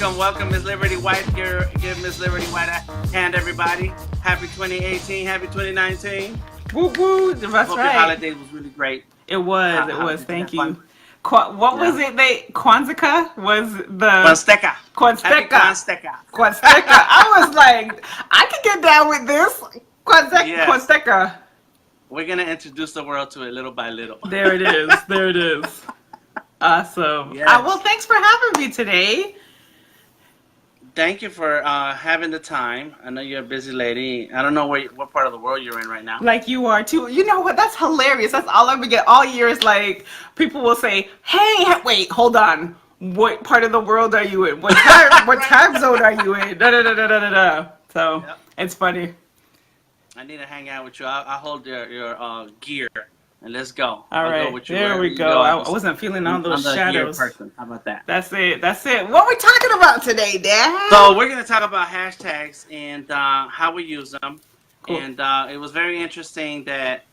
welcome, Miss Liberty White. Give Miss Liberty White a hand, everybody. Happy 2018, happy 2019. Woo woo, that's Hope right. your holiday was really great. It was. Did you Thank have fun? you. What was it? Kwanzaa was the Kwanzaa. Happy Kwanzaa. Kwanzaa. Kwanzaa. I was like, I can get down with this. Kwanzaa. Yes. Kwanzaa. We're going to introduce the world to it little by little. There it is. There it is. Awesome. Yes. Well, thanks for having me today. Thank you for having the time. I know you're a busy lady. I don't know what part of the world you're in right now. Like you are too. You know what? That's hilarious. That's all I get all year is like people will say, "Hey, wait, hold on. What part of the world are you in? What time zone are you in?" Da da da da da da. So It's funny. I need to hang out with you. I'll hold your gear and let's go. All right, go with you there we go. I wasn't feeling all those shadows. Person. How about that? That's it. What we talking about today, Dad? So we're going to talk about hashtags and how we use them. Cool. And it was very interesting that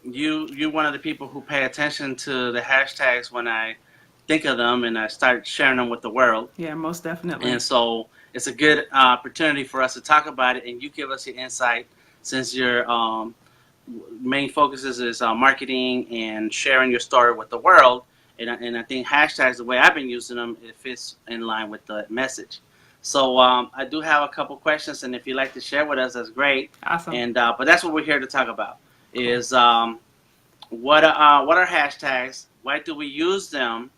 you're one of the people who pay attention to the hashtags when I think of them and I start sharing them with the world. Yeah, most definitely. And so it's a good opportunity for us to talk about it and you give us your insight since your main focus is marketing and sharing your story with the world. And I think hashtags, the way I've been using them, it fits in line with the message. So I do have a couple questions, and if you'd like to share with us, that's great. Awesome. And but that's what we're here to talk about. Is what are hashtags? Why do we use them?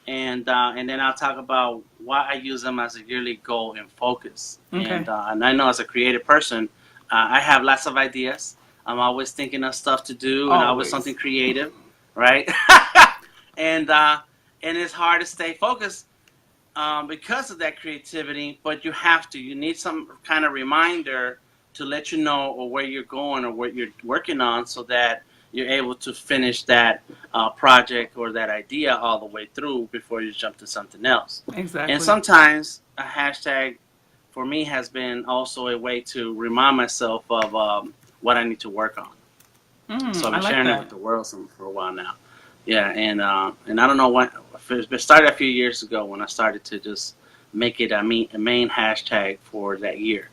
And then I'll talk about why I use them as a yearly goal and focus. Okay. And I know as a creative person, I have lots of ideas. I'm always thinking of stuff to do, and always something creative, right? And it's hard to stay focused because of that creativity, but you have to. You need some kind of reminder to let you know or where you're going or what you're working on so that you're able to finish that project or that idea all the way through before you jump to something else. Exactly. And sometimes a hashtag for me has been also a way to remind myself of what I need to work on. So I've been sharing it with the world for a while now. Yeah, and I don't know when. It started a few years ago when I started to just make it a main hashtag for that year.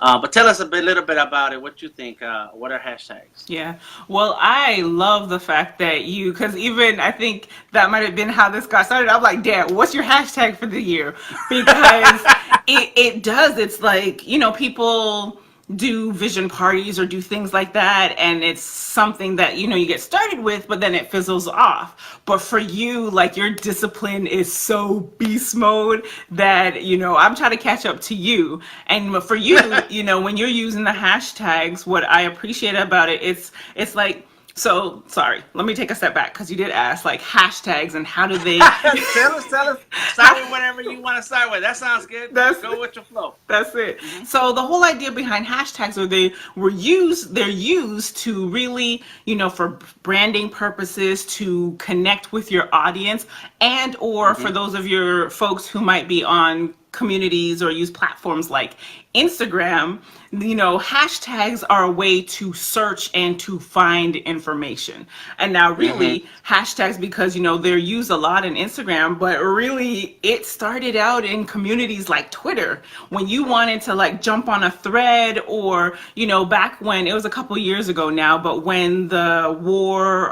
But tell us a little bit about it. What you think? What are hashtags? Yeah. Well, I love the fact that because even I think that might have been how this got started. I'm like, Dad, what's your hashtag for the year? Because it does. It's like, people do vision parties or do things like that, and it's something that you get started with, but then it fizzles off. But for you, like, your discipline is so beast mode that I'm trying to catch up to you. And for you, when you're using the hashtags, what I appreciate about it, it's like, so sorry, let me take a step back because you did ask like hashtags and how do they tell us start with whatever you want to start with. That sounds good. Go with your flow. That's it. So the whole idea behind hashtags they're used to really for branding purposes, to connect with your audience, and or for those of your folks who might be on communities or use platforms like Instagram, hashtags are a way to search and to find information. And now really hashtags, because they're used a lot in Instagram, but really it started out in communities like Twitter when you wanted to like jump on a thread, or back when it was a couple years ago now, but when the war,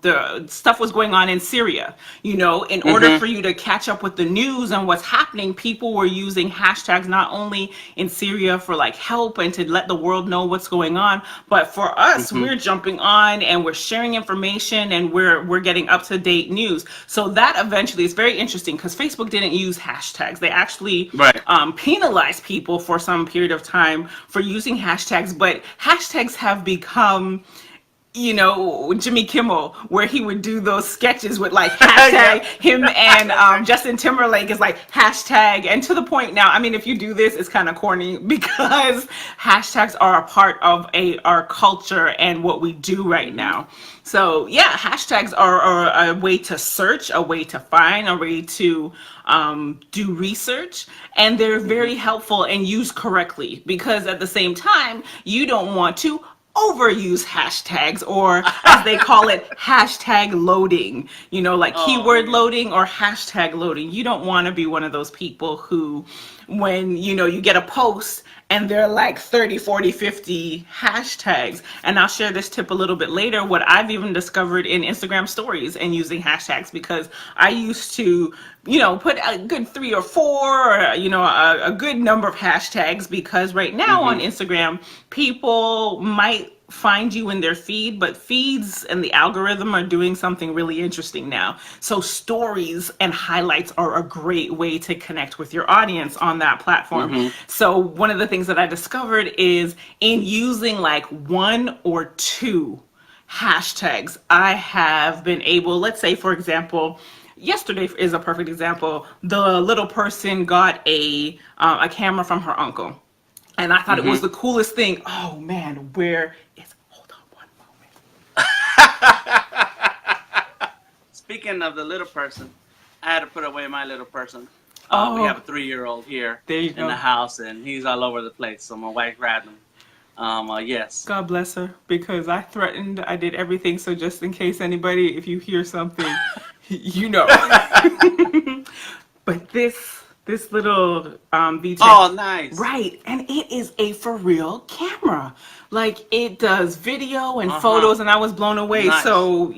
the stuff was going on in Syria, in order for you to catch up with the news and what's happening, people were using hashtags not only in Syria for like help and to let the world know what's going on, but for us, we're jumping on and we're sharing information and we're getting up to date news. So that eventually is very interesting because Facebook didn't use hashtags. They actually penalized people for some period of time for using hashtags, but hashtags have become Jimmy Kimmel, where he would do those sketches with like hashtag him and Justin Timberlake is like hashtag, and to the point now, I mean, if you do this, it's kind of corny because hashtags are a part of our culture and what we do right now. So yeah, hashtags are a way to search, a way to find, a way to do research, and they're very helpful and used correctly because at the same time, you don't want to overuse hashtags, or as they call it, hashtag loading, like Oh, keyword yeah. loading or hashtag loading. You don't want to be one of those people who, when, you get a post and they're like 30, 40, 50 hashtags. And I'll share this tip a little bit later, what I've even discovered in Instagram stories and using hashtags, because I used to, put a good 3 or 4, or, a good number of hashtags, because right now on Mm-hmm. Instagram, people might find you in their feed, but feeds and the algorithm are doing something really interesting now. So stories and highlights are a great way to connect with your audience on that platform. Mm-hmm. So one of the things that I discovered is, in using like 1 or 2 hashtags, I have been able, let's say for example, yesterday is a perfect example. The little person got a camera from her uncle, and I thought it was Mm-hmm. the coolest thing. Oh man, where is? Hold on one moment. Speaking of the little person, I had to put away my little person. We have Oh, a 3-year-old here there you in the go. house, and he's all over the place. So my wife grabbed him. Yes. God bless her, because I threatened, I did everything. So just in case anybody, if you hear something, you know. But this little VTech, Oh, nice. right, and it is a for real camera. Like, it does video and Uh huh. photos, and I was blown away. Nice. So,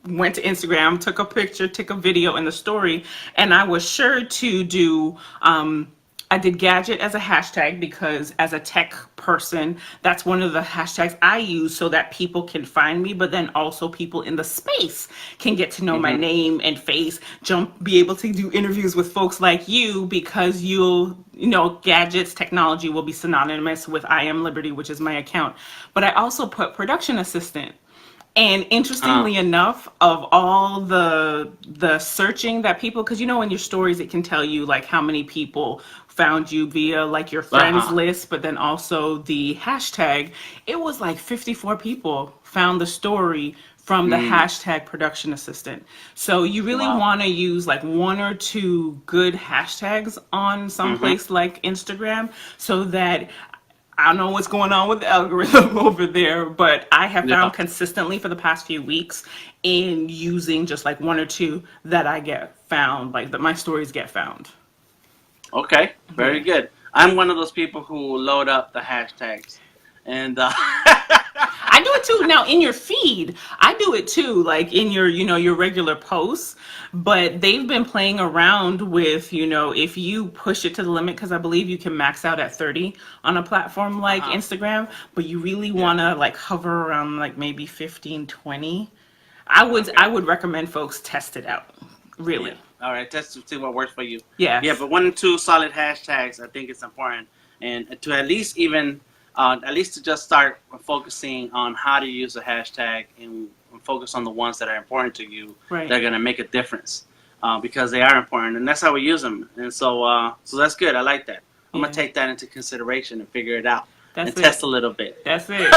went to Instagram, took a picture, took a video in the story, and I was sure to do. I did gadget as a hashtag, because as a tech person, that's one of the hashtags I use so that people can find me, but then also people in the space can get to know my Mm-hmm. name and face, be able to do interviews with folks like you, because gadgets, technology will be synonymous with I Am Liberty, which is my account. But I also put production assistant. And Uh, interestingly enough, of all the searching that people, because in your stories it can tell you like how many people found you via like your friends uh-huh. list, but then also the hashtag. It was like 54 people found the story from the Mm, hashtag production assistant. So you really wow. want to use like 1 or 2 good hashtags on some Mm-hmm. place like Instagram, so that I don't know what's going on with the algorithm over there, but I have found Yeah. consistently for the past few weeks, in using just like 1 or 2, that I get found, like that my stories get found. Okay. Very Yeah. good. I'm one of those people who load up the hashtags, and I do it too. Now in your feed, I do it too, like in your regular posts. But they've been playing around with, if you push it to the limit, because I believe you can max out at 30 on a platform like uh-huh. Instagram, but you really Yeah. want to like hover around like maybe 15, 20. I would recommend folks test it out. Yeah. Really. All right. Test to see what works for you. Yeah, Yes. but 1 and 2 solid hashtags, I think it's important, and to at least even, at least to just start focusing on how to use a hashtag, and focus on the ones that are important to you. Right. They're gonna make a difference, because they are important, and that's how we use them. And so that's good. I like that. I'm gonna Yeah. take that into consideration and figure it out and That's test it. a little bit. That's it.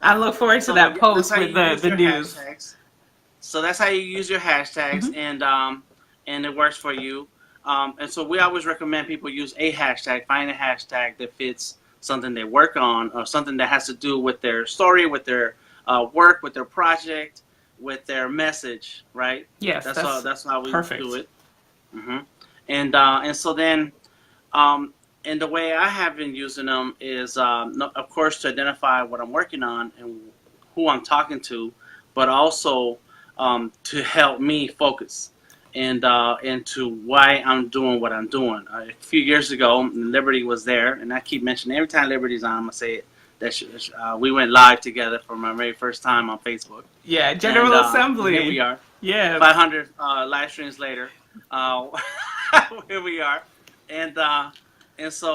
I look forward to So that yeah, that's post how with you the use the your news. hashtags. So that's how you use your hashtags, Hmm. and it works for you. And so we always recommend people use a hashtag. Find a hashtag that fits something they work on, or something that has to do with their story, with their work, with their project, with their message. Right? Yes, That's all. that's That's how we do perfect. it. hmm and so then, um, and the way I have been using them is, of course, to identify what I'm working on and who I'm talking to, but also, to help me focus, and to why I'm doing what I'm doing. A few years ago, Liberty was there, and I keep mentioning every time Liberty's on, I'm gonna say it. We went live together for my very first time on Facebook, Yeah, and General here we Assembly. are, Yes. 500 live streams later. Uh, here we are, and and so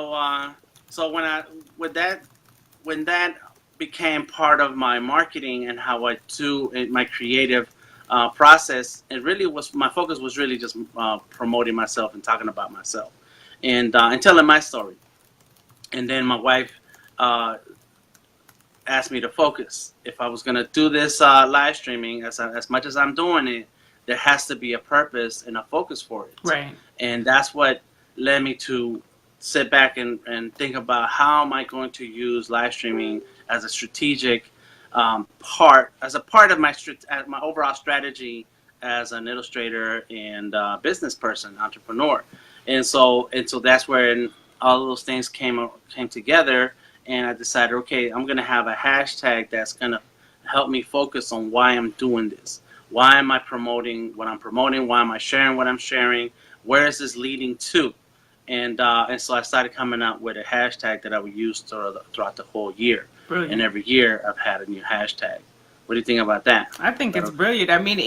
so when that became part of my marketing and how I do my creative process, it really was, my focus was really just promoting myself and talking about myself, and telling my story. And then my wife uh, asked me to focus. If I was going to do this live streaming, as much as I'm doing it, there has to be a purpose and a focus for it. Right. And that's what led me to sit back and think about how am I going to use live streaming as a strategic as a part of my overall strategy as an illustrator and business person, entrepreneur. And so that's where all of those things came together, and I decided, okay, I'm gonna have a hashtag that's gonna help me focus on why I'm doing this. Why am I promoting what I'm promoting? Why am I sharing what I'm sharing? Where is this leading to? And so I started coming up with a hashtag that I would use throughout the whole year. Brilliant. And every year I've had a new hashtag. What do you think about that? I think it's brilliant. I mean,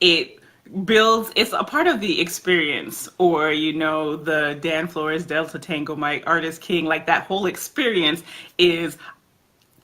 it builds. It's a part of the experience, or the Dan Flores Delta Tango Mike Artist King. Like that whole experience is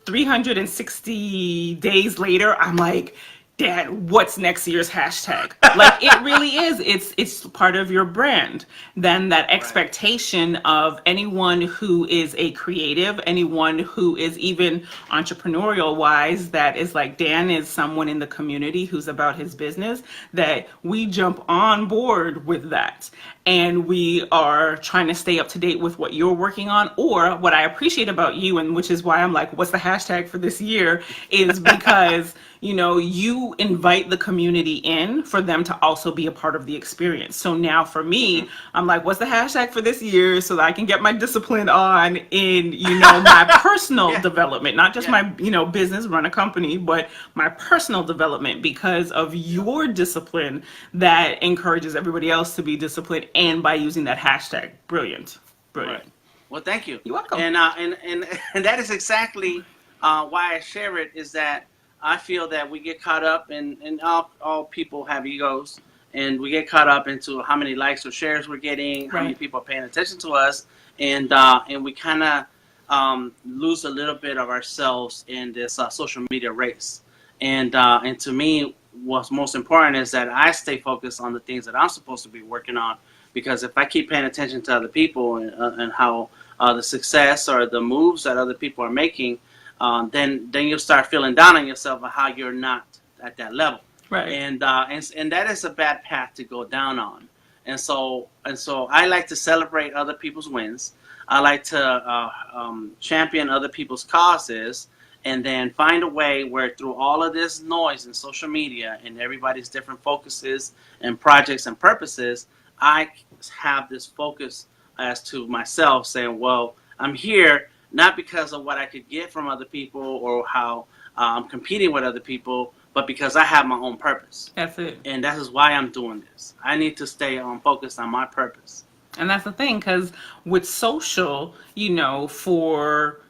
360 days later. I'm like, Dad, what's next year's hashtag? Like it really is. It's part of your brand. Then that expectation of anyone who is a creative, anyone who is even entrepreneurial wise, that is like Dan is someone in the community who's about his business, that we jump on board with that. And we are trying to stay up to date with what you're working on, or what I appreciate about you, and which is why I'm like, what's the hashtag for this year, is because you invite the community in for them to also be a part of the experience. So now for me, I'm like, what's the hashtag for this year, so that I can get my discipline on in, my personal development, not just my, business, run a company, but my personal development, because of your discipline that encourages everybody else to be disciplined, and by using that hashtag. Brilliant. Right. Well, thank you. You're welcome. And that is exactly why I share it, is that I feel that we get caught up in all people have egos, and we get caught up into how many likes or shares we're getting, how many people are paying attention to us, and we kind of lose a little bit of ourselves in this social media race. And to me, what's most important is that I stay focused on the things that I'm supposed to be working on, because if I keep paying attention to other people and how the success or the moves that other people are making, then you'll start feeling down on yourself on how you're not at that level. Right. And that is a bad path to go down on. And so I like to celebrate other people's wins. I like to champion other people's causes, and then find a way where through all of this noise in social media and everybody's different focuses and projects and purposes, I have this focus as to myself, saying, well, I'm here not because of what I could get from other people or how I'm competing with other people, but because I have my own purpose. That's it. And that is why I'm doing this. I need to stay focused on my purpose. And that's the thing, because with social, for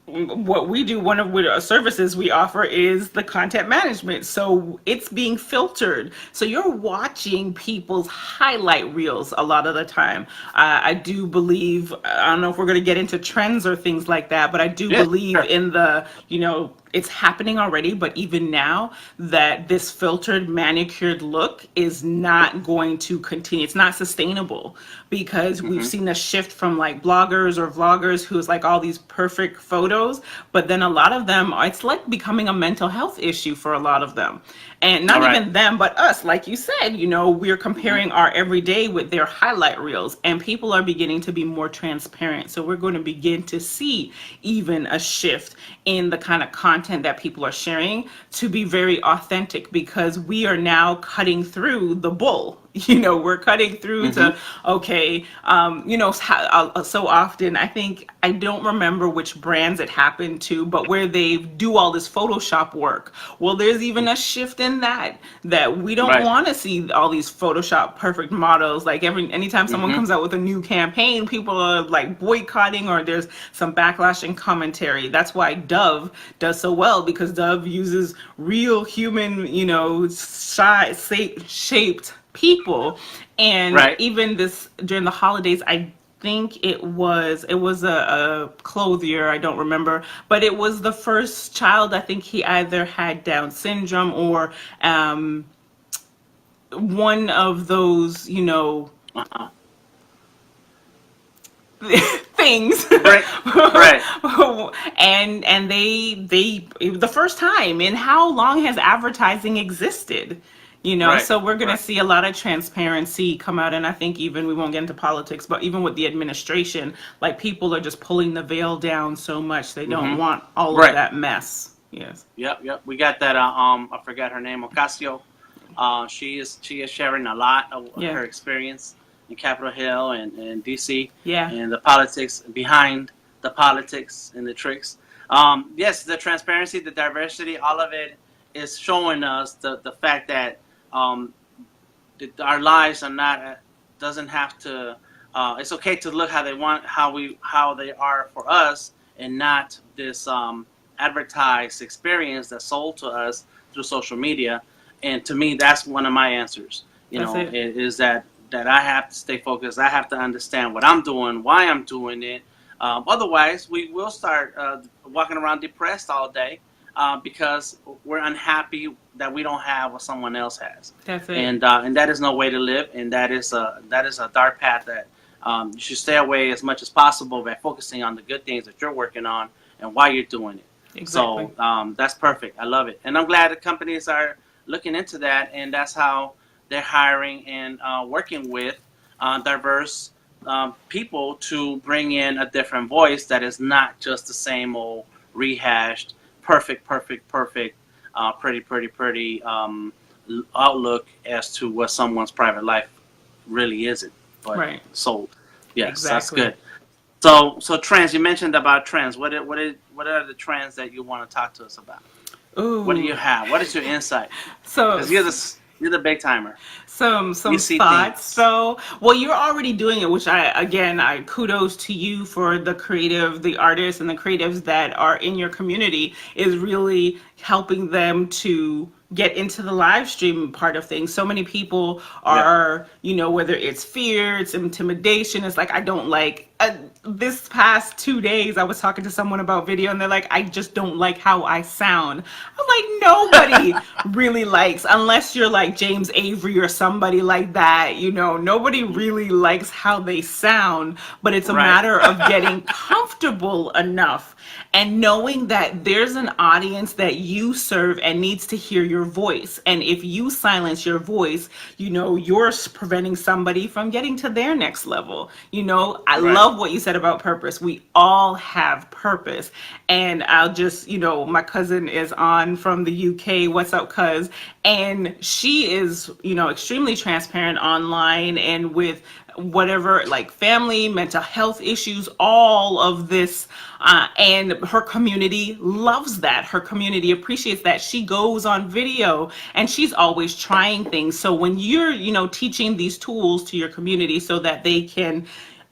what we do, one of the services we offer is the content management. So it's being filtered. So you're watching people's highlight reels a lot of the time. I do believe, I don't know if we're going to get into trends or things like that, but I do believe in the, it's happening already, but even now, that this filtered, manicured look is not going to continue. It's not sustainable, because we've seen a shift from like bloggers or vloggers who's like all these perfect photos, but then a lot of them, it's like becoming a mental health issue for a lot of them. And not even them, but us. Like you said, we're comparing our everyday with their highlight reels, and people are beginning to be more transparent. So we're going to begin to see even a shift in the kind of content that people are sharing to be very authentic, because we are now cutting through the bull. We're cutting through to, okay, so often, I don't remember which brands it happened to, but where they do all this Photoshop work. Well, there's even a shift in that we don't want to see all these Photoshop perfect models. Like anytime someone comes out with a new campaign, people are like boycotting, or there's some backlash and commentary. That's why Dove does so well, because Dove uses real human, shaped people. And even this during the holidays, I think it was a clothier, I don't remember, but it was the first child. I think he either had Down syndrome or one of those things. And they the first time in how long has advertising existed? You know, Right. so we're going to Right. see a lot of transparency come out. And I think even, we won't get into politics, but even with the administration, like people are just pulling the veil down so much. They don't Mm-hmm. want all of Right. that mess. Yes. Yep. Yep. We got that. I forgot her name. Ocasio. She is sharing a lot of Yeah. her experience in Capitol Hill and DC, Yeah. and the politics behind the politics and the tricks. Yes, the transparency, the diversity, all of it is showing us the fact that um, our lives are not doesn't have to. It's okay to look how they want, how they are for us, and not this advertised experience that's sold to us through social media. And to me, that's one of my answers. That's it. Is that I have to stay focused. I have to understand what I'm doing, why I'm doing it. Otherwise, we will start walking around depressed all day because we're unhappy that we don't have what someone else has. That's it. And that is no way to live. And that is a dark path that you should stay away as much as possible by focusing on the good things that you're working on and why you're doing it. Exactly. So that's perfect. I love it. And I'm glad that companies are looking into that, and that's how they're hiring and working with diverse people to bring in a different voice that is not just the same old rehashed, perfect, pretty outlook as to what someone's private life really isn't. But Right. sold. Yes, Exactly. that's good. So trends. You mentioned about trends. What are the trends that you want to talk to us about? Ooh. What do you have? What is your insight? So Because you're the big timer. some You see thoughts. things. So, well, you're already doing it, which I kudos to you for the artists and the creatives that are in your community, is really helping them to get into the live stream part of things. So many people are, whether it's fear, it's intimidation, it's like, I don't like, this past 2 days, I was talking to someone about video and they're like, I just don't like how I sound. I'm like, nobody really likes, unless you're like James Avery or somebody like that, nobody really likes how they sound, but it's a Right. matter of getting comfortable enough and knowing that there's an audience that you serve and needs to hear your voice. And if you silence your voice, you're preventing somebody from getting to their next level. I Right. love what you said about purpose. We all have purpose. And I'll just, my cousin is on from the UK. What's up, cuz? And she is, extremely transparent online and with whatever, like family, mental health issues, all of this. And her community loves that. Her community appreciates that. She goes on video and she's always trying things. So when you're, teaching these tools to your community so that they can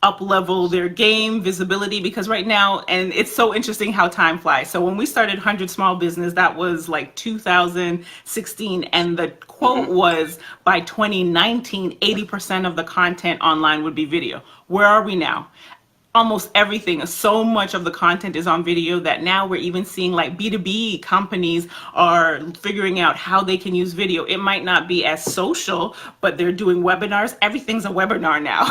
up level their game visibility, because right now, and it's so interesting how time flies. So when we started 100 Small Business, that was like 2016, and the quote was by 2019 80% of the content online would be video. Where are we now? Almost everything, so much of the content is on video that now we're even seeing like B2B companies are figuring out how they can use video. It might not be as social, but they're doing webinars. Everything's a webinar now.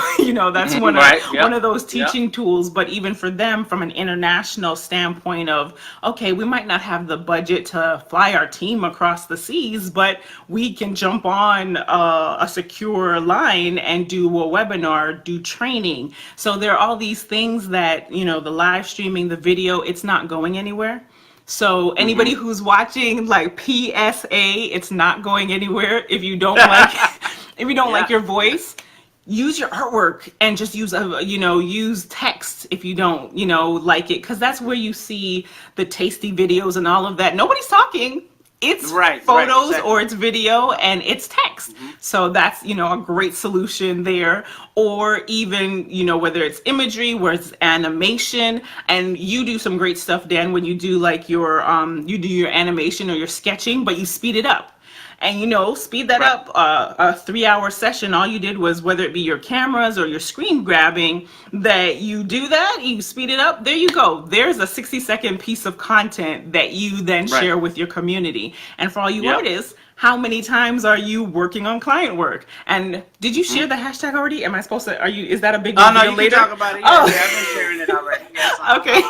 That's one Right. of Yep. one of those Yep. teaching tools. But even for them, from an international standpoint of, okay, we might not have the budget to fly our team across the seas, but we can jump on a secure line and do a webinar, do training. So there are all these things that, the live streaming, the video, it's not going anywhere. So anybody who's watching, like, PSA, it's not going anywhere. If you don't like your voice, use your artwork and just use text if you don't, like it, because that's where you see the tasty videos and all of that. Nobody's talking. It's photos, exactly. or it's video, and it's text. So that's, a great solution there. Or even, whether it's imagery, where it's animation, and you do some great stuff, Dan, when you do like your animation or your sketching, but you speed it up. And speed that up. A 3-hour session, all you did was, whether it be your cameras or your screen grabbing, that you do that, you speed it up, there you go. There's a 60-second piece of content that you then share with your community. And for all you artists, how many times are you working on client work? And did you share the hashtag already? Am I supposed to, is that a big Oh, no, reveal you later? can talk about it. Yeah, I've been sharing it already. Yes, Okay.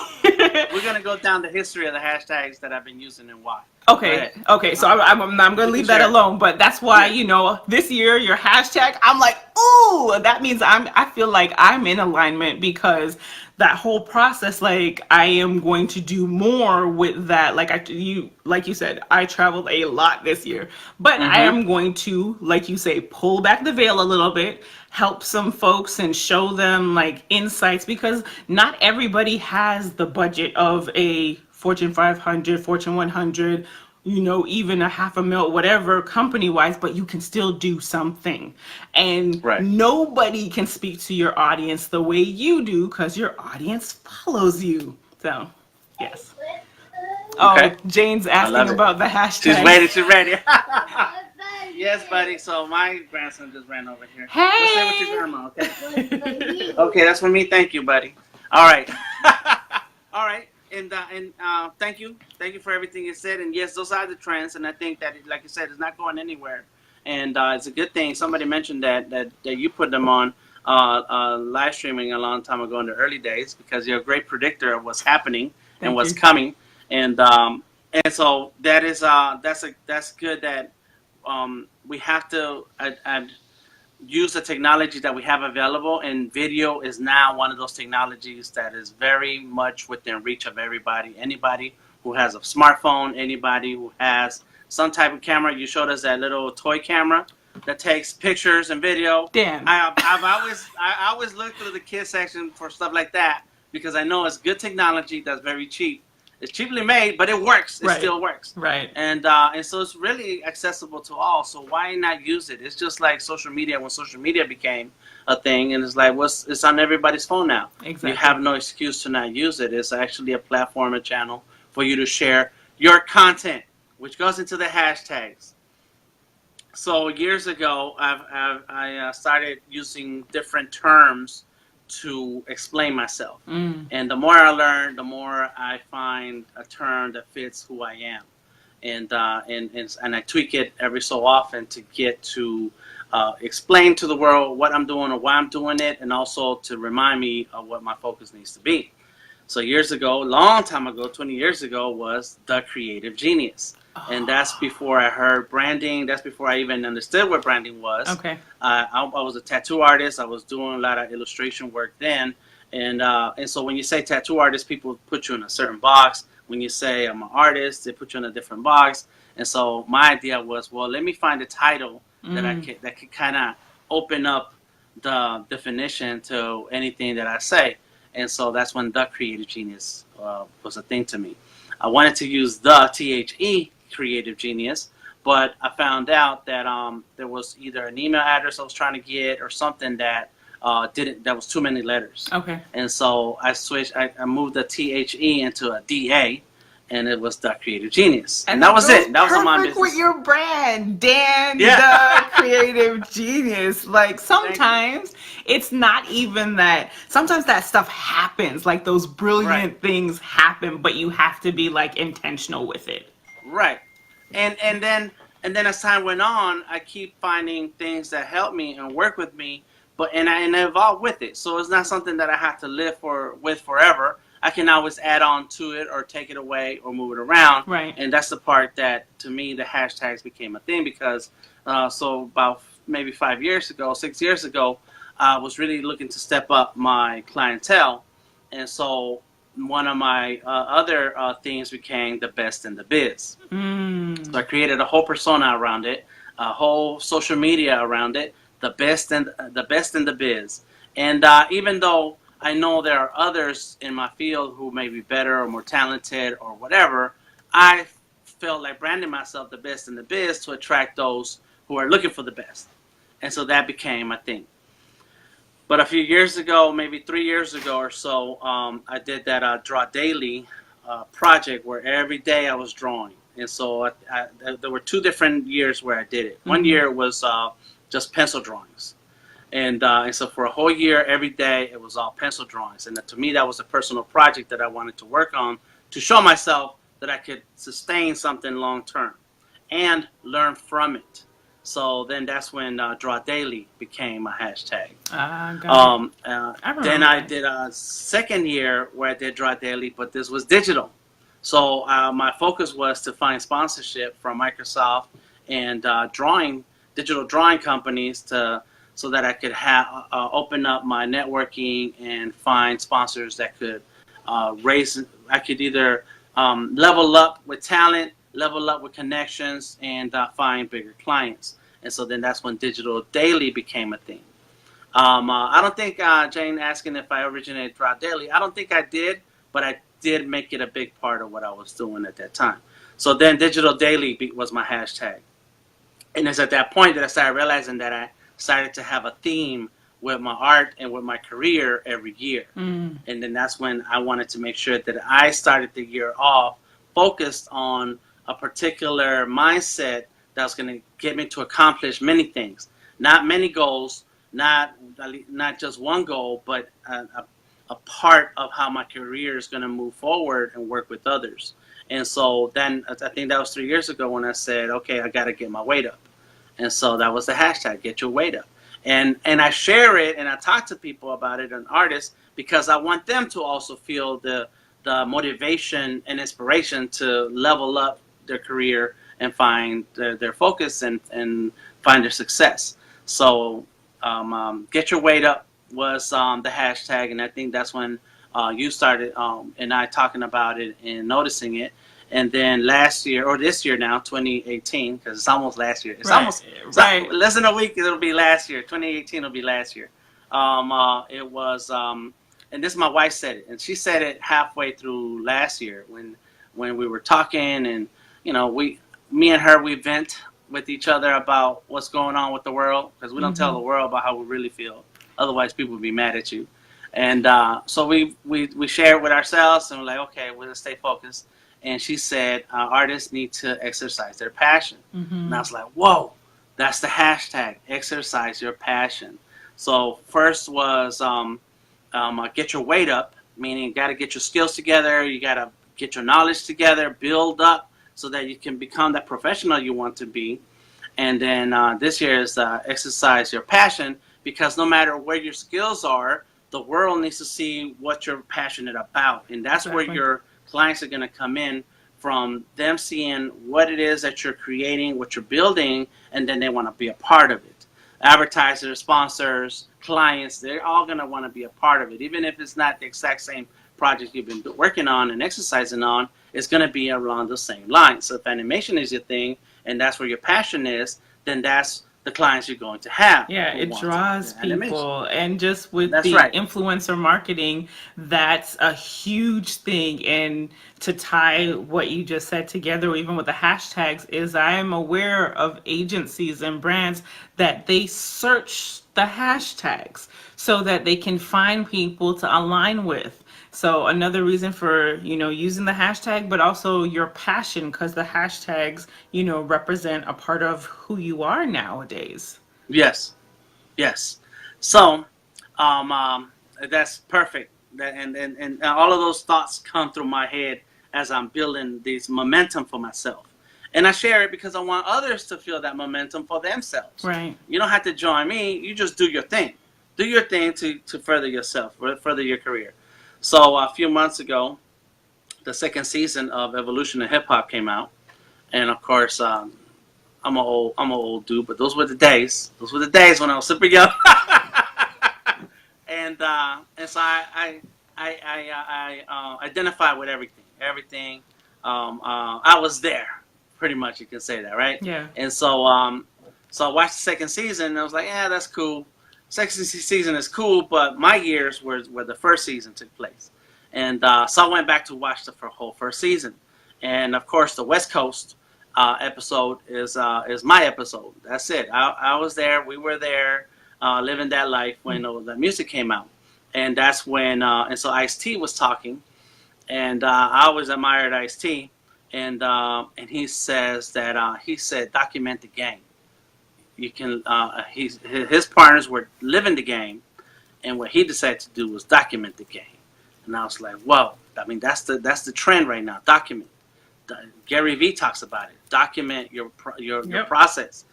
we're gonna go down the history of the hashtags that I've been using and why. Okay, okay, so I'm going to leave that alone, but that's why, you know, this year, your hashtag, I'm like, ooh, that means I feel like I'm in alignment, because that whole process, like, I am going to do more with that. Like you said, I traveled a lot this year, but I am going to, like you say, pull back the veil a little bit, help some folks and show them like insights, because not everybody has the budget of a Fortune 500, Fortune 100, you know, even a $500,000, whatever, company-wise, but you can still do something. And nobody can speak to your audience the way you do, because your audience follows you. So, yes. Okay. Oh, Jane's asking about the hashtag. She's ready. She's ready. Yes, buddy. So my grandson just ran over here. Hey. Let's say what your grandma, okay? Okay, that's for me. Thank you, buddy. All right. All right. And thank you for everything you said. And yes, those are the trends. And I think that, like you said, it's not going anywhere. And it's a good thing. Somebody mentioned that you put them on live streaming a long time ago in the early days, because you're a great predictor of what's happening and what's coming. And so that is that's good that we have to use the technology that we have available, and video is now one of those technologies that is very much within reach of everybody. Anybody who has a smartphone, anybody who has some type of camera. You showed us that little toy camera that takes pictures and video. Damn. I always look through the kids section for stuff like that, because I know it's good technology that's very cheap. It's cheaply made, but it works. It still works. Right. And so it's really accessible to all. So why not use it? It's just like social media. When social media became a thing, and it's like, it's on everybody's phone now. Exactly. You have no excuse to not use it. It's actually a platform, a channel for you to share your content, which goes into the hashtags. So years ago, I started using different terms to explain myself. And the more I learn, the more I find a term that fits who I am. And I tweak it every so often to get to explain to the world what I'm doing or why I'm doing it, and also to remind me of what my focus needs to be. So years ago, a long time ago, 20 years ago, was the creative genius. And that's before I heard branding. That's before I even understood what branding was. Okay. I was a tattoo artist. I was doing a lot of illustration work then. And so when you say tattoo artist, people put you in a certain box. When you say I'm an artist, they put you in a different box. And so my idea was, well, let me find a title that could kind of open up the definition to anything that I say. And so that's when the creative genius was a thing to me. I wanted to use the THE creative genius, but I found out that there was either an email address I was trying to get, or something that that was too many letters. Okay. And so I switched. I moved the THE into a DA, and it was the creative genius. And that was it. That was on my business. With your brand, Dan, the creative genius. Like, sometimes it's not even that. Sometimes that stuff happens. Like, those brilliant things happen, but you have to be like intentional with it. Right. And then as time went on, I keep finding things that help me and work with me, and I evolve with it. So it's not something that I have to live with forever. I can always add on to it, or take it away, or move it around. Right. And that's the part that, to me, the hashtags became a thing, because so about maybe 6 years ago, I was really looking to step up my clientele. And so one of my other themes became the best in the biz. So I created a whole persona around it, a whole social media around it, the best in the biz. And even though I know there are others in my field who may be better or more talented or whatever, I felt like branding myself the best in the biz to attract those who are looking for the best. And so that became a thing. But a few years ago, maybe 3 years ago or so, I did that Draw Daily project where every day I was drawing. And so there were 2 different years where I did it. One year was just pencil drawings. And so for a whole year, every day, it was all pencil drawings. And to me, that was a personal project that I wanted to work on, to show myself that I could sustain something long term and learn from it. So then that's when Draw Daily became a hashtag. Got it. I Then remember I that. did a second year where I did Draw Daily, but this was digital. So my focus was to find sponsorship from Microsoft and digital drawing companies so that I could open up my networking and find sponsors that could raise. I could either level up with talent, level up with connections, and find bigger clients. And so then that's when Digital Daily became a thing. I don't think Jane asking if I originated Draw Daily. I don't think I did, but I did make it a big part of what I was doing at that time. So then Digital Daily was my hashtag. And it's at that point that I started realizing that I started to have a theme with my art and with my career every year. Mm. And then that's when I wanted to make sure that I started the year off focused on a particular mindset that was going to get me to accomplish many things. Not many goals, not just one goal, but a part of how my career is going to move forward and work with others. And so then I think that was 3 years ago when I said, okay, I got to get my weight up. And so that was the hashtag, get your weight up. And I share it and I talk to people about it and artists because I want them to also feel the motivation and inspiration to level up their career and find their focus and find their success. So get your weight up was the hashtag, and I think that's when you started and I talking about it and noticing it. And then last year, or this year now, 2018, because it's almost last year. It's right. Less than a week. It'll be last year. 2018 will be last year. It was, and this my wife said it, and she said it halfway through last year when we were talking, and me and her, we vent with each other about what's going on with the world because we don't tell the world about how we really feel. Otherwise, people will be mad at you. And so we share it with ourselves, and we're like, okay, we'll stay focused. And she said, artists need to exercise their passion. And I was like, whoa, that's the hashtag, exercise your passion. So first was get your weight up, meaning you got to get your skills together, you got to get your knowledge together, build up so that you can become that professional you want to be. And then this year is exercise your passion, because no matter where your skills are, the world needs to see what you're passionate about. And that's where your clients are going to come in, from them seeing what it is that you're creating, what you're building, and then they want to be a part of it. Advertisers, sponsors, clients, they're all going to want to be a part of it. Even if it's not the exact same project you've been working on and exercising on, it's going to be around the same line. So if animation is your thing and that's where your passion is, then that's the clients you're going to have. Yeah, it draws people. And just with That's the right. influencer marketing, that's a huge thing. And to tie what you just said together, even with the hashtags, is I am aware of agencies and brands that they search the hashtags so that they can find people to align with. So another reason for, using the hashtag, but also your passion, because the hashtags, represent a part of who you are nowadays. Yes. So, that's perfect. And all of those thoughts come through my head as I'm building this momentum for myself. And I share it because I want others to feel that momentum for themselves. Right. You don't have to join me. You just do your thing. Do your thing to further yourself, further your career. So a few months ago, the second season of Evolution of Hip Hop came out, and of course, I'm an old dude, but those were the days. Those were the days when I was super young. and so I identify with everything. Everything. I was there, pretty much. You can say that, right? Yeah. And so so I watched the second season, and I was like, yeah, that's cool. Second season is cool, but my years were the first season took place. And so I went back to watch the whole first season. And of course, the West Coast episode is my episode. That's it. I was there. We were there living that life when the music came out. And that's when, and so Ice-T was talking. And I always admired Ice-T. And he says that, he said, document the game. You can. His partners were living the game, and what he decided to do was document the game. And I was like, whoa! I mean, that's the trend right now. Document. Gary Vee talks about it. Document your process.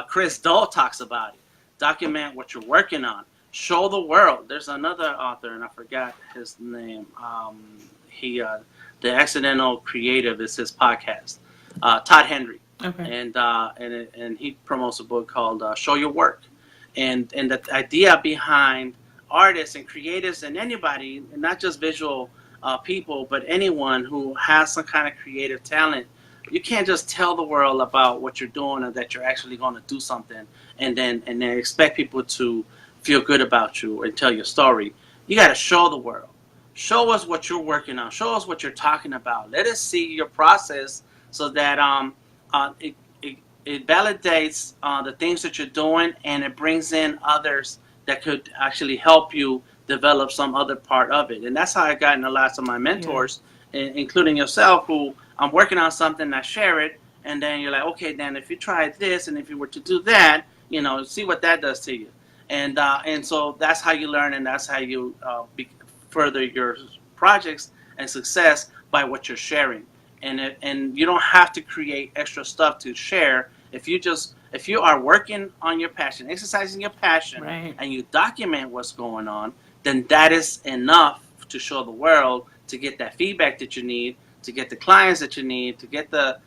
Chris Dole talks about it. Document what you're working on. Show the world. There's another author, and I forgot his name. The Accidental Creative is his podcast. Todd Henry. Okay. And he promotes a book called Show Your Work. And the idea behind artists and creatives and anybody, and not just visual people, but anyone who has some kind of creative talent, you can't just tell the world about what you're doing or that you're actually going to do something and then expect people to feel good about you or tell your story. You got to show the world. Show us what you're working on. Show us what you're talking about. Let us see your process so that it validates the things that you're doing, and it brings in others that could actually help you develop some other part of it. And that's how I got in a lot of my mentors, including yourself, who I'm working on something, I share it, and then you're like, okay, then if you try this and if you were to do that, see what that does to you. And so that's how you learn, and that's how you further your projects and success, by what you're sharing. And you don't have to create extra stuff to share. If you are working on your passion, exercising your passion, right, and you document what's going on, then that is enough to show the world, to get that feedback that you need, to get the clients that you need, to get the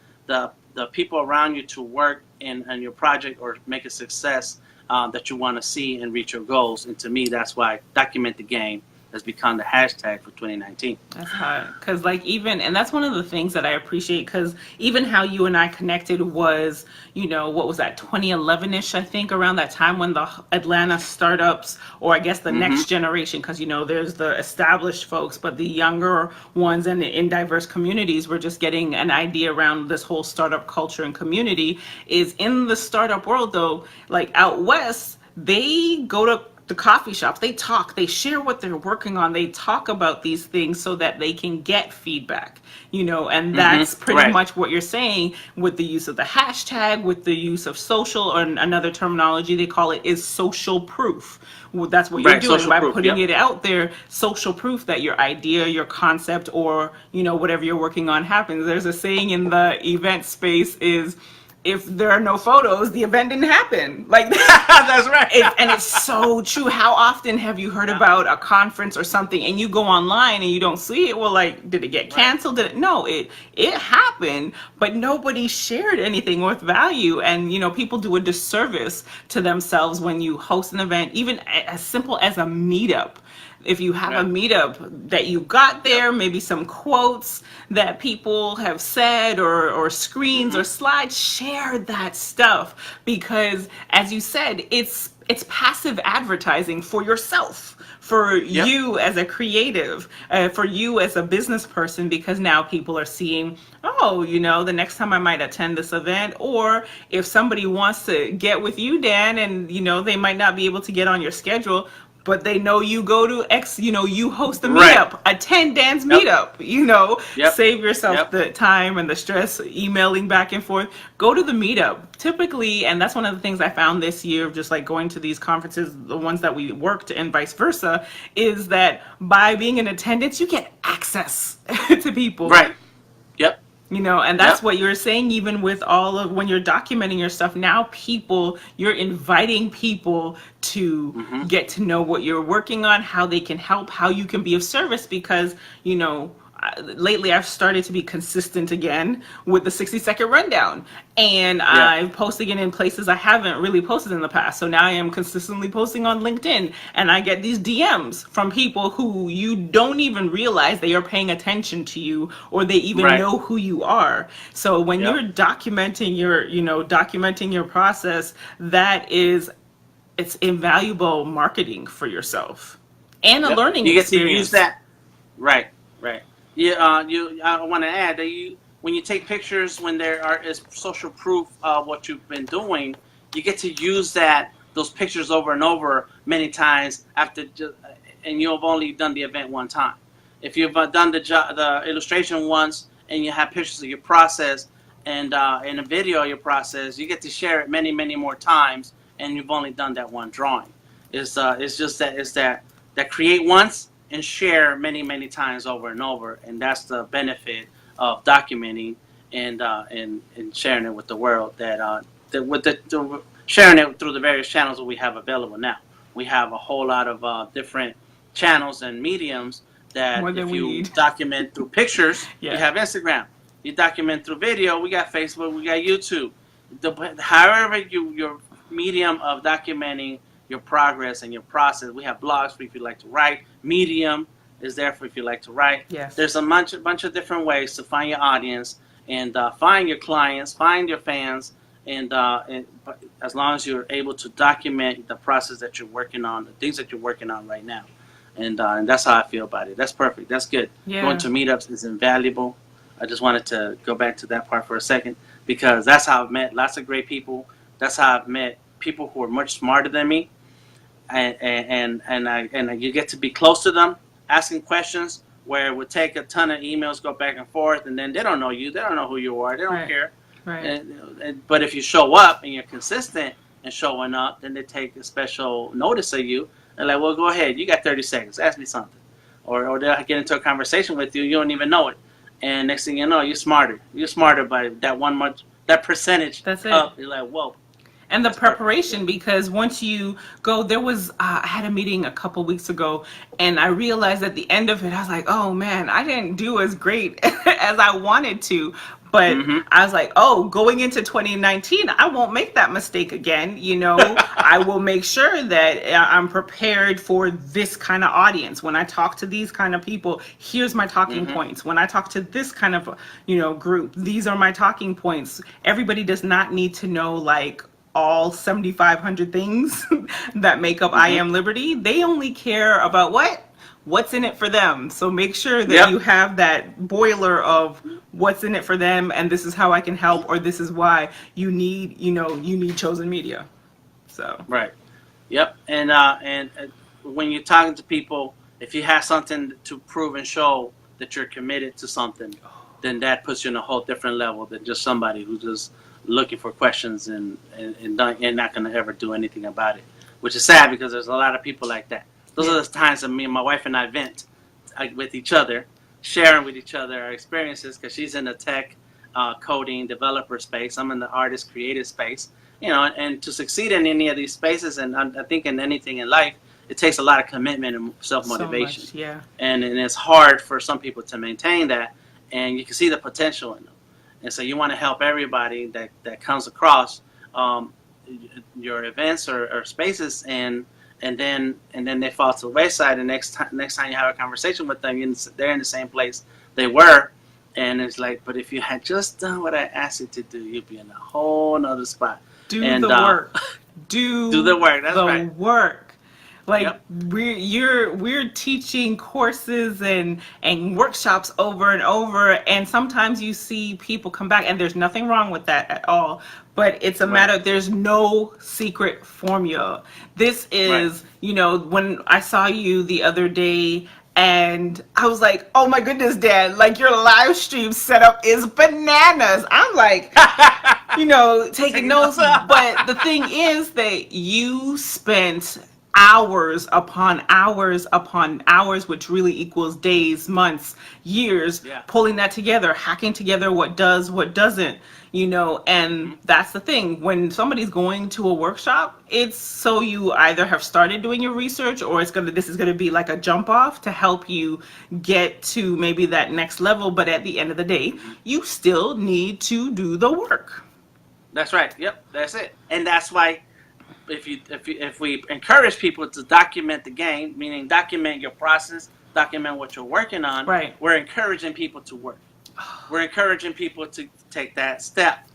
people around you to work in your project or make a success that you want to see and reach your goals. And to me, that's why Document the Game has become the hashtag for 2019. That's hot. Because and that's one of the things that I appreciate, because even how you and I connected was, what was that, 2011-ish, I think, around that time when the Atlanta startups, or I guess the next generation, because, there's the established folks, but the younger ones and in diverse communities were just getting an idea around this whole startup culture and community. Is in the startup world, though, like out west, they go to the coffee shops, they talk, they share what they're working on, they talk about these things so that they can get feedback, and that's pretty much what you're saying with the use of the hashtag, with the use of social, or another terminology they call it is social proof. Well, that's what you're doing by putting it out there, social proof that your idea, your concept, or whatever you're working on happens. There's a saying in the event space is, if there are no photos, the event didn't happen. Like that's right. And it's so true. How often have you heard about a conference or something and you go online and you don't see it? Well, like, did it get canceled? Did it? No, it happened, but nobody shared anything with value. And people do a disservice to themselves when you host an event, even as simple as a meetup. If you have a meetup that you got there, maybe some quotes that people have said, or screens or slides, share that stuff, because as you said, it's passive advertising for yourself, for you as a creative, for you as a business person, because now people are seeing, the next time I might attend this event, or if somebody wants to get with you, Dan, and they might not be able to get on your schedule, but they know you go to X, you host a meetup, attend Dan's meetup, save yourself the time and the stress emailing back and forth. Go to the meetup. Typically, and that's one of the things I found this year, just like going to these conferences, the ones that we worked and vice versa, is that by being in attendance, you get access to people. Right. Yep. And that's what you're saying, even with all of when you're documenting your stuff, now you're inviting people to get to know what you're working on, how they can help, how you can be of service, because, lately I've started to be consistent again with the 60-second rundown, and I'm posting it in places I haven't really posted in the past. So now I am consistently posting on LinkedIn, and I get these DMs from people who you don't even realize they are paying attention to you, or they even know who you are. So when you're documenting your process, it's invaluable marketing for yourself and a learning experience. You get to use that. Right. I want to add that when you take pictures, when there is social proof of what you've been doing, you get to use those pictures over and over many times and you've only done the event one time. If you've done the illustration once and you have pictures of your process and in a video of your process, you get to share it many, many more times, and you've only done that one drawing. It's just that create once and share many, many times over and over, and that's the benefit of documenting and sharing it with the world. That sharing it through the various channels that we have available now. We have a whole lot of different channels and mediums that More than if we you need. document through pictures, Yeah. you have Instagram. You document through video, we got Facebook, we got YouTube. However your medium of documenting your progress and your process, we have blogs for if you like to write. Medium is there for if you like to write. Yes. There's a bunch of different ways to find your audience and find your clients, find your fans, and as long as you're able to document the process that you're working on, the things that you're working on right now, and that's how I feel about it. That's perfect. That's good. Yeah. Going to meetups is invaluable. I just wanted to go back to that part for a second because that's how I've met lots of great people. That's how I've met people who are much smarter than me, and you get to be close to them, asking questions where it would take a ton of emails, go back and forth, and then they don't know you, they don't know who you are, they don't Right. care. Right. But if you show up and you're consistent in showing up, then they take a special notice of you. They're like, well, go ahead, you got 30 seconds, ask me something, or they'll get into a conversation with you, you don't even know it, and next thing you know, you're smarter by that percentage. That's it. Up. You're like, whoa. And the preparation, because once you go, there was, I had a meeting a couple weeks ago, and I realized at the end of it, I was like, oh man, I didn't do as great as I wanted to. But I was like, oh, going into 2019, I won't make that mistake again. You know, I will make sure that I'm prepared for this kind of audience. When I talk to these kind of people, here's my talking points. When I talk to this kind of, group, these are my talking points. Everybody does not need to know like all 7,500 things that make up I Am Liberty. They only care about what's in it for them. So make sure that you have that boiler of what's in it for them, and this is how I can help, or this is why you need chosen media. So right, yep. And when you're talking to people, if you have something to prove and show that you're committed to something, then that puts you in a whole different level than just somebody who's just looking for questions and not going to ever do anything about it, which is sad because there's a lot of people like that. Those are the times that me and my wife and I vent with each other, sharing with each other our experiences, because she's in the tech, coding, developer space. I'm in the artist, creative space. And to succeed in any of these spaces, and I think in anything in life, it takes a lot of commitment and self-motivation. So much, yeah. And it's hard for some people to maintain that, and you can see the potential in them. And so you want to help everybody that comes across your events or spaces, and then they fall to the wayside. And next time you have a conversation with them, they're in the same place they were, and it's like, but if you had just done what I asked you to do, you'd be in a whole nother spot. Do the work. Do the work. That's right. Work. Like we're teaching courses and workshops over and over, and sometimes you see people come back, and there's nothing wrong with that at all. But it's a matter of, there's no secret formula. This is, when I saw you the other day, and I was like, oh my goodness, Dad, like your live stream setup is bananas. I'm like, taking notes. But the thing is that you spent hours upon hours upon hours, which really equals days, months, years, pulling that together, hacking together what does, what doesn't, and that's the thing. When somebody's going to a workshop, it's so you either have started doing your research, or this is gonna be like a jump off to help you get to maybe that next level. But at the end of the day, you still need to do the work. That's right. Yep, that's it. And that's why if we encourage people to document the game, meaning document your process, document what you're working on, we're encouraging people to work. We're encouraging people to take that step.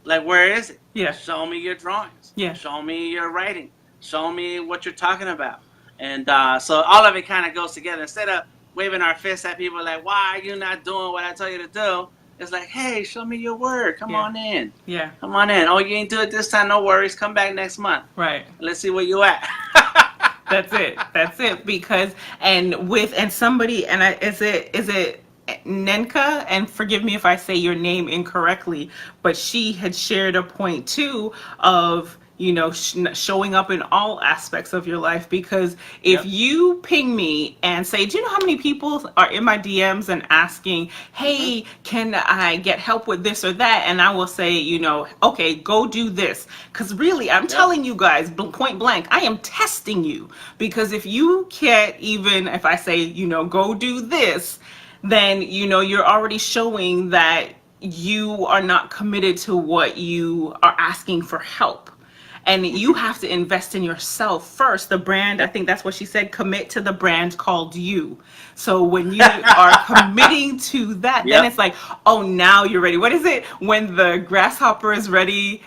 Like, where is it? Yeah. Show me your drawings. Yeah. Show me your writing. Show me what you're talking about. And so all of it kind of goes together. Instead of waving our fists at people like, why are you not doing what I told you to do? It's like, hey, show me your work. Come on in. Yeah. Come on in. Oh, you ain't do it this time. No worries. Come back next month. Right. Let's see where you at. That's it. That's it. Because somebody, is it Nenka? And forgive me if I say your name incorrectly, but she had shared a point too of, showing up in all aspects of your life. Because if Yep. you ping me and say, do you know how many people are in my DMs and asking, Mm-hmm. hey, can I get help with this or that? And I will say, okay, go do this. Because really, I'm Yep. telling you guys, point blank, I am testing you. Because if you can't even, if I say, go do this, then, you're already showing that you are not committed to what you are asking for help. And you Mm-hmm. have to invest in yourself first. The brand, I Yep. think that's what she said, commit to the brand called you. So when you are committing to that, then Yep. it's like, oh, now you're ready. What is it? When the grasshopper is ready,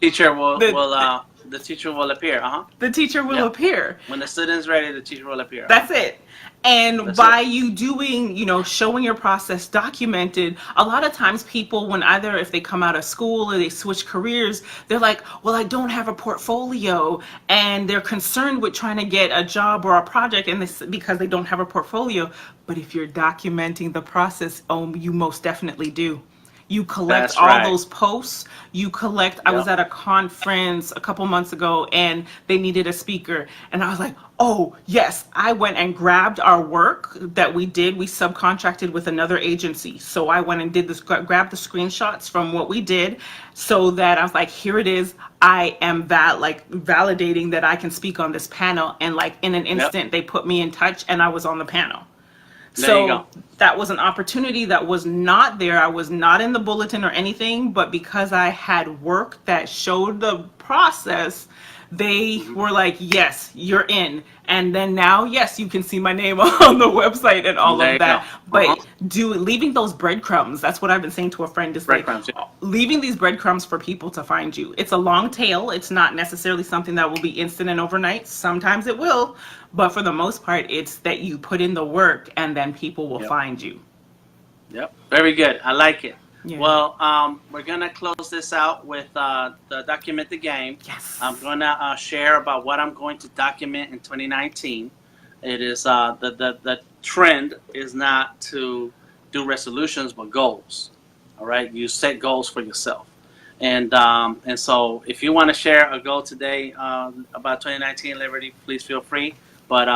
Teacher will the the teacher will appear. Uh huh. the teacher will Yep. appear. When the student's ready, the teacher will appear. Uh huh. That's it. And That's it. by you doing, showing your process documented, a lot of times people, when either if they come out of school or they switch careers, they're like, well, I don't have a portfolio. And they're concerned with trying to get a job or a project and this because they don't have a portfolio. But if you're documenting the process, you most definitely do. You collect That's all right. those posts. You collect. I was Yep. at a conference a couple months ago and they needed a speaker. And I was like, oh, yes. I went and grabbed our work that we did. We subcontracted with another agency. So I went and did this, grabbed the screenshots from what we did so that I was like, here it is. I am validating that I can speak on this panel. And like in an Yep. instant, they put me in touch and I was on the panel. There you So go. that was an opportunity that was not there. I was not in the bulletin or anything, but because I had work that showed the process, they Mm-hmm. were like, yes, you're in. And then now, yes, you can see my name on the website and all There of you that. go. Uh-huh. But leaving those breadcrumbs, that's what I've been saying to a friend, is like Breadcrumbs. Yeah. leaving these breadcrumbs for people to find you. It's a long tail. It's not necessarily something that will be instant and overnight. Sometimes it will, but for the most part, it's that you put in the work and then people will Yep. find you. Yep. Very good. I like it. Yeah. Well, we're gonna close this out with the document the game. Yes. I'm gonna share about what I'm going to document in 2019. It is the trend is not to do resolutions but goals. All right, you set goals for yourself, and so if you want to share a goal today about 2019 Liberty, please feel free. But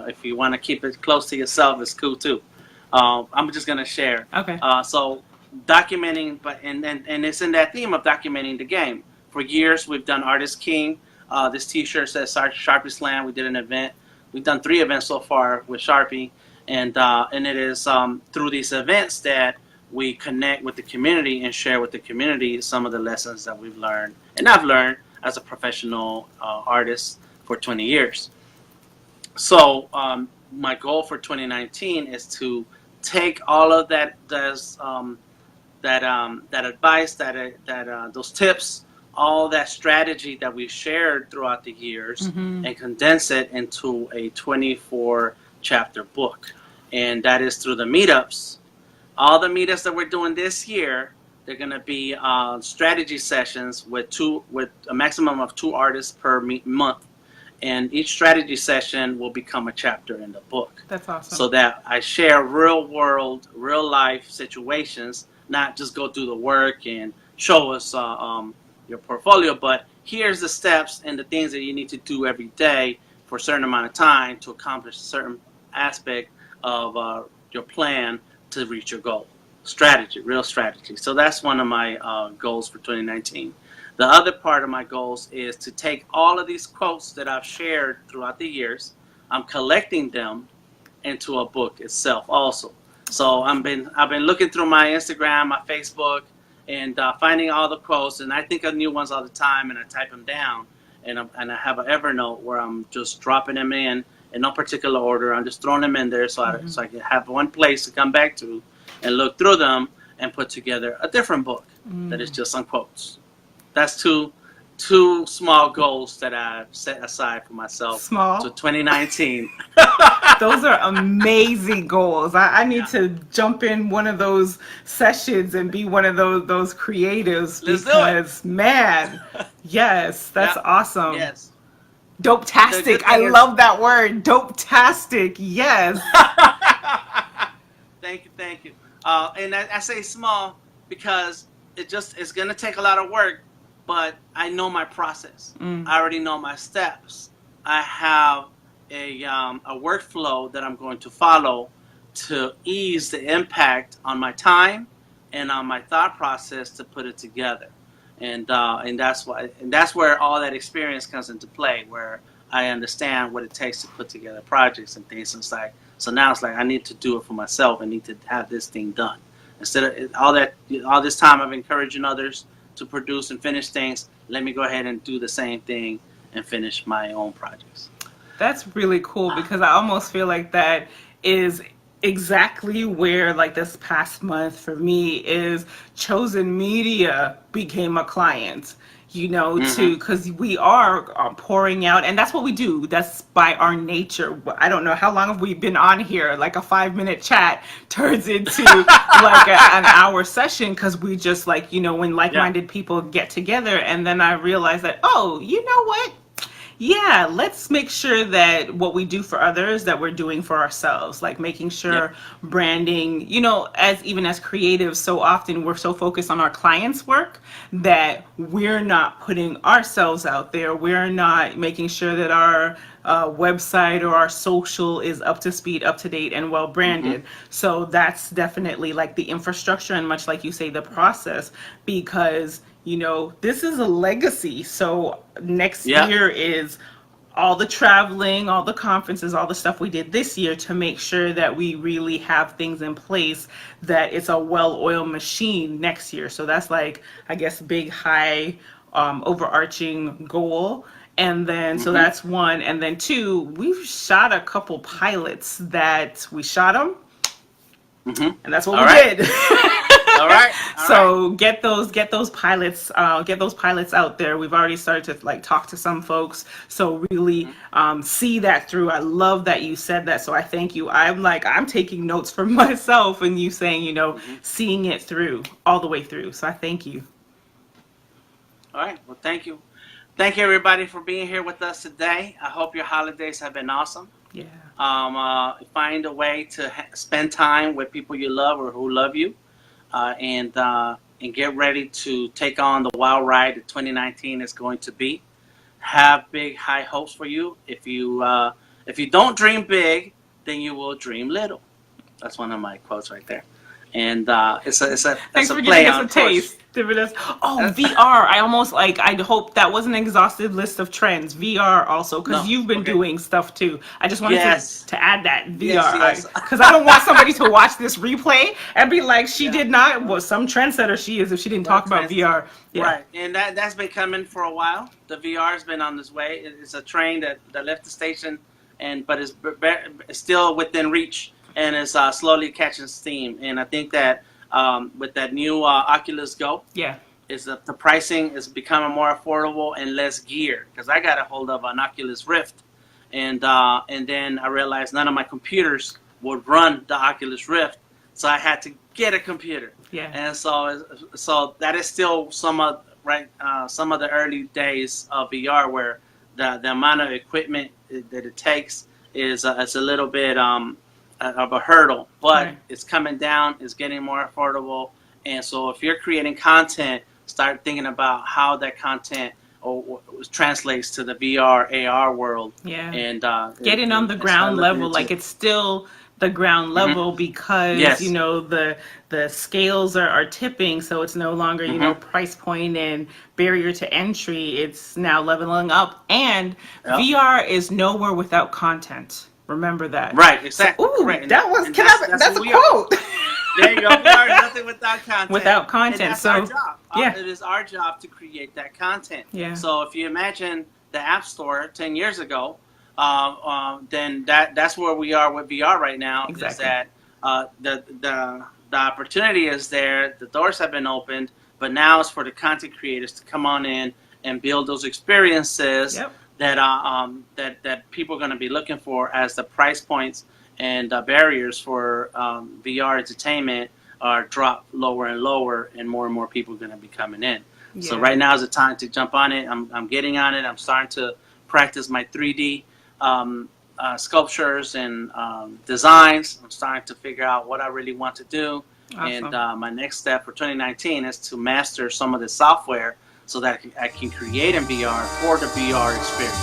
if you want to keep it close to yourself, it's cool too. I'm just gonna share. Okay. So documenting, but and it's in that theme of documenting the game. For years, we've done Artist King. This T-shirt says Sharpie Slam. We did an event. We've done 3 events so far with Sharpie, and it is through these events that we connect with the community and share with the community some of the lessons that we've learned and I've learned as a professional artist for 20 years. So my goal for 2019 is to take all of that that advice, those tips, all that strategy that we shared throughout the years, Mm-hmm. and condense it into a 24 chapter book. And that is through the meetups. All the meetups that we're doing this year, they're going to be strategy sessions with a maximum of 2 artists per month. And each strategy session will become a chapter in the book. That's awesome. So that I share real world, real life situations, not just go through the work and show us your portfolio, but here's the steps and the things that you need to do every day for a certain amount of time to accomplish a certain aspect of your plan to reach your goal. Strategy, real strategy. So that's one of my goals for 2019. The other part of my goals is to take all of these quotes that I've shared throughout the years. I'm collecting them into a book itself also. So I've been looking through my Instagram, my Facebook, and finding all the quotes. And I think of new ones all the time, and I type them down. And I have an Evernote where I'm just dropping them in no particular order. I'm just throwing them in there so I can have one place to come back to and look through them and put together a different book that is just on quotes. That's two small goals that I've set aside for myself. Small. To 2019. Those are amazing goals. I need to jump in one of those sessions and be one of those creatives. Let's do because, man, yes, that's Yep. awesome. Yes. The Dope-tastic. good I thing is- love that word. Dope-tastic. Yes. Thank you. And I say small because it's going to take a lot of work, but I know my process. Mm. I already know my steps. I have a workflow that I'm going to follow to ease the impact on my time and on my thought process to put it together. And that's where all that experience comes into play, where I understand what it takes to put together projects and things. And it's like, so now it's like I need to do it for myself. I need to have this thing done. Instead of all this time I've encouraging others to produce and finish things, let me go ahead and do the same thing and finish my own projects. That's really cool, because I almost feel like that is exactly where, like, this past month for me is Chosen Media became a client, you know, to, because we are pouring out, and that's what we do. That's by our nature. I don't know how long have we been on here, like a 5-minute chat turns into like an hour session, because we just, like, you know, when like-minded people get together. And then I realized that, oh, you know what? Yeah, let's make sure that what we do for others, that we're doing for ourselves, like making sure branding, you know, even as creatives, so often we're so focused on our clients' work that we're not putting ourselves out there. We're not making sure that our website or our social is up to speed, up to date, and well branded. So that's definitely like the infrastructure, and much like you say, the process, because you know, this is a legacy. So next year is all the traveling, all the conferences, all the stuff we did this year to make sure that we really have things in place, that it's a well-oiled machine next year. So that's like, I guess, big, high, overarching goal. And then, so that's one. And then two, we've shot a couple pilots that we shot them. And that's what we did. All right. So get those pilots out there. We've already started to like talk to some folks. So really see that through. I love that you said that. So I thank you. I'm taking notes for myself, and you saying, you know, seeing it through all the way through. So I thank you. All right. Well, thank you. Thank you, everybody, for being here with us today. I hope your holidays have been awesome. Yeah. Find a way to spend time with people you love or who love you, and get ready to take on the wild ride that 2019 is going to be. Have big, high hopes for you. If you don't dream big, then you will dream little. That's one of my quotes right there. And it's a Thanks for play giving on us a taste. VR. I hope that was an exhaustive list of trends. VR also, because you've been doing stuff too. I just wanted to add that VR, because I don't want somebody to watch this replay and be like, she did not. Well, some trendsetter she is if she didn't talk about VR. Yeah. Right, and that's been coming for a while. The VR has been on this way. It's a train that left the station, but it's still within reach, and is slowly catching steam. And I think that with that new Oculus Go, is the pricing is becoming more affordable and less gear. Because I got a hold of an Oculus Rift, and then I realized none of my computers would run the Oculus Rift, so I had to get a computer. Yeah. And so that is still some of the early days of VR, where the amount of equipment that it takes is a little bit of a hurdle, but it's coming down. It's getting more affordable. And so if you're creating content, start thinking about how that content translates to the VR, AR world. Yeah. And getting on the ground level, like it's still the ground level, because you know the scales are tipping, so it's no longer you know price point and barrier to entry. It's now leveling up, and VR is nowhere without content. Remember that. Right, exactly. So, ooh, that's a quote. There you go. VR is nothing without content. Without content. And that's our job. It is our job to create that content. Yeah. So if you imagine the App Store 10 years ago, then that's where we are with VR right now. Exactly. Is that the opportunity is there, the doors have been opened, but now it's for the content creators to come on in and build those experiences that people are going to be looking for, as the price points and barriers for VR entertainment are dropped lower and lower, and more people are going to be coming in. Yeah. So right now is the time to jump on it. I'm getting on it. I'm starting to practice my 3D sculptures and designs. I'm starting to figure out what I really want to do. Awesome. And my next step for 2019 is to master some of the software so that I can create in VR for the VR experience.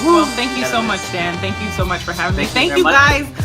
Well, thank you so much, Dan. Thank you so much for having me. Thank you Thank very you much. guys